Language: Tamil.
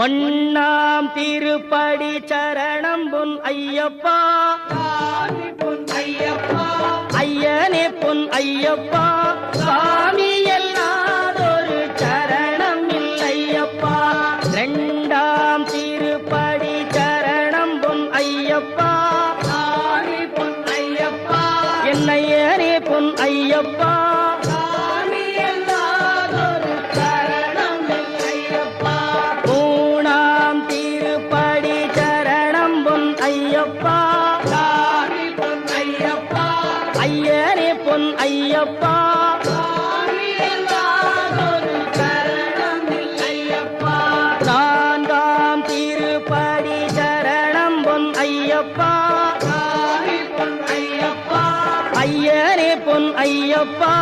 ஒண்ணாம் திருப்படி சரணம் பொன் ஐயப்பா, பொன் ஐயப்பா, ஐயனே பொன் ஐயப்பா, சாமி எல்லாதொரு சரணம் இல்லையப்பா. இரண்டாம் திருப்படி சரணம் பொன் ஐயப்பா, பொன் ஐயப்பா, என்னையனே பொன் ஐயப்பா, சாமி எல்லாதொரு சரணம் இல்லையப்பா. மூணாம் திருப்படி சரணம் பொன் ஐயப்பா, பொன் ஐயப்பா, ஐயனே பொன் ஐயப்பா, சாமி எல்லாதொரு சரணம் இல்லையப்பா. நான்காம் திருப்படி சரணம் பொன் ஐயப்பா, பொன் ஐயப்பா, ஐயனே பொன் ஐயப்பா,